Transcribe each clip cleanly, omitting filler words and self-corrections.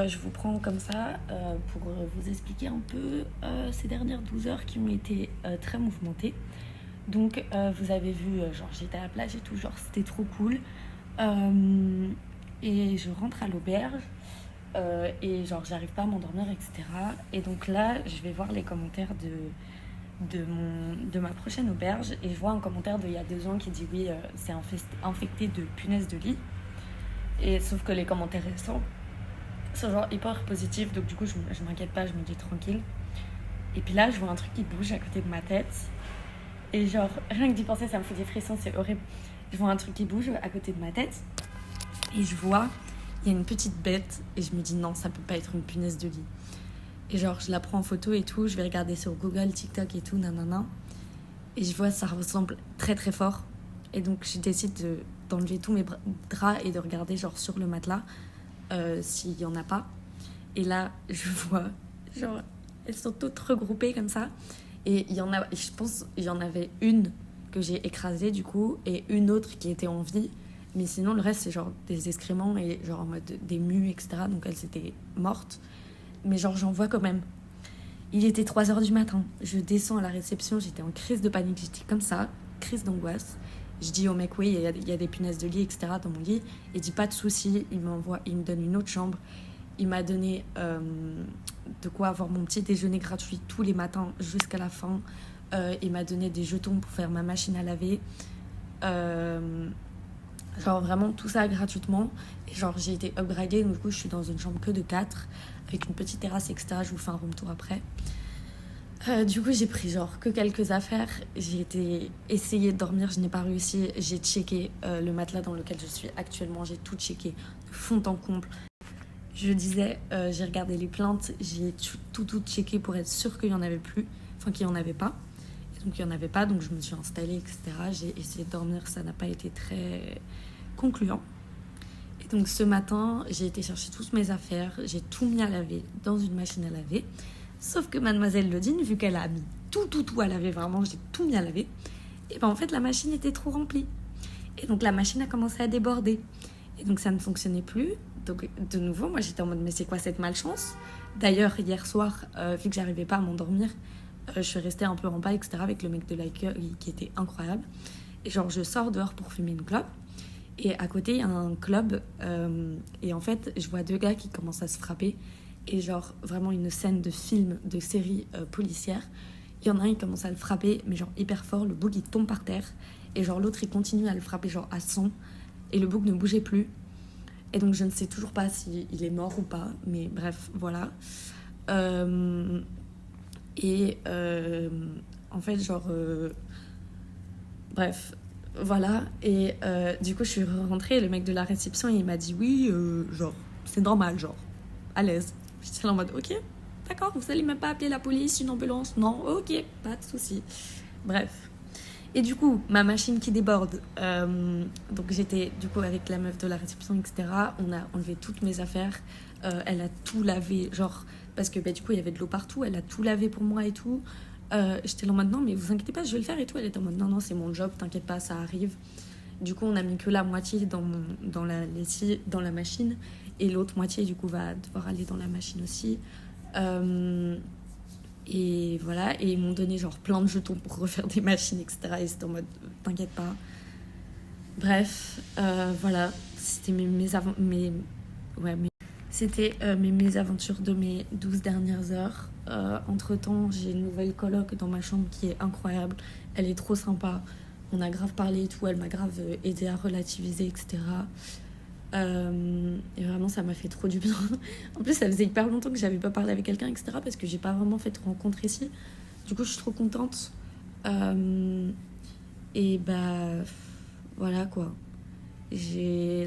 je vous prends comme ça pour vous expliquer un peu ces dernières 12 heures qui ont été très mouvementées. Donc, vous avez vu, genre, j'étais à la plage et tout, genre, c'était trop cool. Et je rentre à l'auberge et, genre, j'arrive pas à m'endormir, etc. Et donc là, je vais voir les commentaires de ma prochaine auberge et je vois un commentaire d'il y a 2 ans qui dit oui, c'est infecté de punaises de lit. Et sauf que les commentaires récents sont genre hyper positifs, donc du coup, je m'inquiète pas, je me dis tranquille. Et puis là, je vois un truc qui bouge à côté de ma tête. Et genre, rien que d'y penser, ça me fait des frissons, c'est horrible. Je vois un truc qui bouge à côté de ma tête. Et je vois, il y a une petite bête. Et je me dis, non, ça peut pas être une punaise de lit. Et genre, je la prends en photo et tout. Je vais regarder sur Google, TikTok et tout, nanana. Et je vois, ça ressemble très très fort. Et donc, je décide d'enlever tous mes draps et de regarder genre sur le matelas s'il y en a pas. Et là, je vois, genre, elles sont toutes regroupées comme ça. Et il y en a, je pense, il y en avait une que j'ai écrasée du coup, et une autre qui était en vie. Mais sinon, le reste, c'est genre des excréments et genre en mode des mues, etc. Donc elles étaient mortes. Mais genre, j'en vois quand même. Il était 3 heures du matin. Je descends à la réception, j'étais en crise de panique. J'étais comme ça, crise d'angoisse. Je dis au mec, oui, il y a des punaises de lit, etc. dans mon lit. Il dit, pas de souci. Il me donne une autre chambre. Il m'a donné de quoi avoir mon petit déjeuner gratuit tous les matins jusqu'à la fin. Il m'a donné des jetons pour faire ma machine à laver. Genre vraiment tout ça gratuitement. Et genre j'ai été upgradée, donc du coup je suis dans une chambre que de 4 avec une petite terrasse, etc. Je vous fais un room tour après. Du coup j'ai pris genre que quelques affaires. J'ai essayé de dormir, je n'ai pas réussi. J'ai checké le matelas dans lequel je suis actuellement. J'ai tout checké de fond en comble. Je disais, j'ai regardé les plaintes, j'ai tout checké pour être sûre qu'il n'y en avait plus, enfin qu'il n'y en avait pas. Et donc il n'y en avait pas, donc je me suis installée, etc. J'ai essayé de dormir, ça n'a pas été très concluant. Et donc ce matin, j'ai été chercher toutes mes affaires, j'ai tout mis à laver dans une machine à laver. Sauf que mademoiselle Lodine, vu qu'elle a mis tout à laver, vraiment, j'ai tout mis à laver, et ben en fait la machine était trop remplie. Et donc la machine a commencé à déborder. Et donc ça ne fonctionnait plus. Donc de nouveau, moi j'étais en mode mais c'est quoi cette malchance? D'ailleurs hier soir, vu que j'arrivais pas à m'endormir, je suis restée un peu en bas, etc. avec le mec de l'accueil qui était incroyable. Et genre je sors dehors pour fumer une clope. Et à côté il y a un club. Et en fait je vois 2 gars qui commencent à se frapper. Et genre vraiment une scène de film, de série policière. Il y en a un, il commence à le frapper, mais genre hyper fort. Le bouc il tombe par terre. Et genre l'autre il continue à le frapper genre à 100. Et le bouc ne bougeait plus. Et donc je ne sais toujours pas s'il est mort ou pas, mais bref, voilà. En fait, genre... bref, voilà. Et du coup, je suis rentrée et le mec de la réception, il m'a dit oui, genre, c'est normal, genre, à l'aise. J'étais là en mode, ok, d'accord, vous allez même pas appeler la police, une ambulance? Non, ok, pas de souci. Bref. Et du coup, ma machine qui déborde, donc j'étais du coup avec la meuf de la réception, etc. On a enlevé toutes mes affaires. Elle a tout lavé, genre, parce que du coup il y avait de l'eau partout. Elle a tout lavé pour moi et tout. J'étais là en mode non, mais vous inquiétez pas, je vais le faire et tout. Elle était en mode non, c'est mon job, t'inquiète pas, ça arrive. Du coup, on a mis que la moitié dans la machine. Et l'autre moitié, du coup, va devoir aller dans la machine aussi. Et voilà, et ils m'ont donné genre plein de jetons pour refaire des machines, etc. Et c'était en mode, t'inquiète pas. Bref, voilà, c'était c'était mes mésaventures de mes 12 dernières heures. Entre-temps, j'ai une nouvelle coloc dans ma chambre qui est incroyable. Elle est trop sympa. On a grave parlé et tout, elle m'a grave aidé à relativiser, etc. Et vraiment ça m'a fait trop du bien. En plus ça faisait hyper longtemps que j'avais pas parlé avec quelqu'un, etc. parce que j'ai pas vraiment fait de rencontre ici. Du coup je suis trop contente. Et bah voilà quoi. J'ai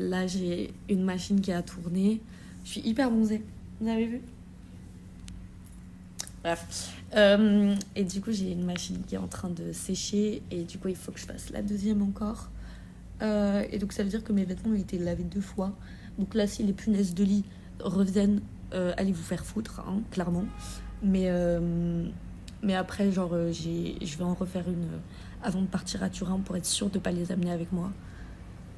une machine qui a tourné. Je suis hyper bronzée, vous avez vu? Bref. Et du coup j'ai une machine qui est en train de sécher. Et du coup il faut que je fasse la deuxième encore. Et donc ça veut dire que mes vêtements ont été lavés 2 fois. Donc là, si les punaises de lit reviennent, allez vous faire foutre, hein, clairement. Mais après, genre, je vais en refaire une avant de partir à Turin pour être sûre de ne pas les amener avec moi.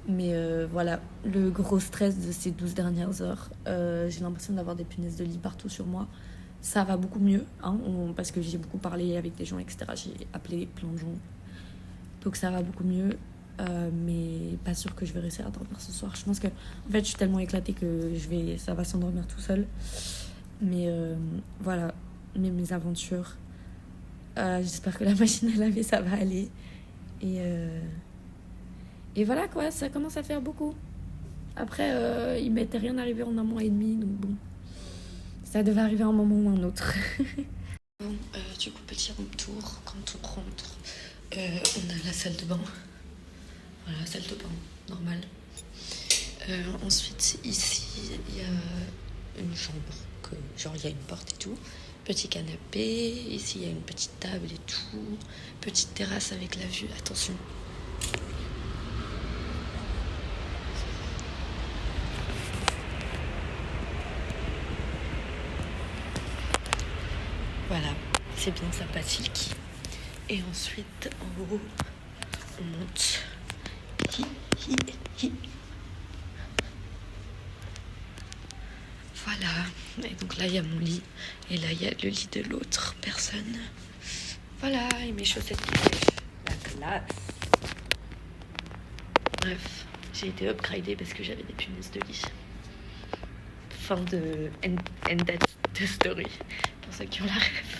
Mais voilà, le gros stress de ces 12 dernières heures, j'ai l'impression d'avoir des punaises de lit partout sur moi. Ça va beaucoup mieux, hein, parce que j'ai beaucoup parlé avec des gens, etc. J'ai appelé plein de gens. Donc ça va beaucoup mieux. Mais pas sûr que je vais réussir à dormir ce soir. Je pense que en fait je suis tellement éclatée que ça va s'endormir tout seul. Mais voilà, mes aventures. J'espère que la machine à laver ça va aller. Et, et voilà quoi, ça commence à faire beaucoup. Après, il m'était rien arrivé en un mois et demi, donc bon, ça devait arriver à un moment ou un autre. Bon, du coup, petit room tour. Quand on rentre, on a la salle de bain. Voilà, salle de bain, normale. Ensuite, ici, il y a une chambre, genre il y a une porte et tout. Petit canapé, ici il y a une petite table et tout. Petite terrasse avec la vue, attention. Voilà, c'est bien sympathique. Et ensuite, en haut, on monte. Voilà, et donc là il y a mon lit, et là il y a le lit de l'autre personne. Voilà, et mes chaussettes qui sèchent. La classe. Bref, j'ai été upgradée parce que j'avais des punaises de lit. Fin de end that the story, pour ceux qui ont la rêve.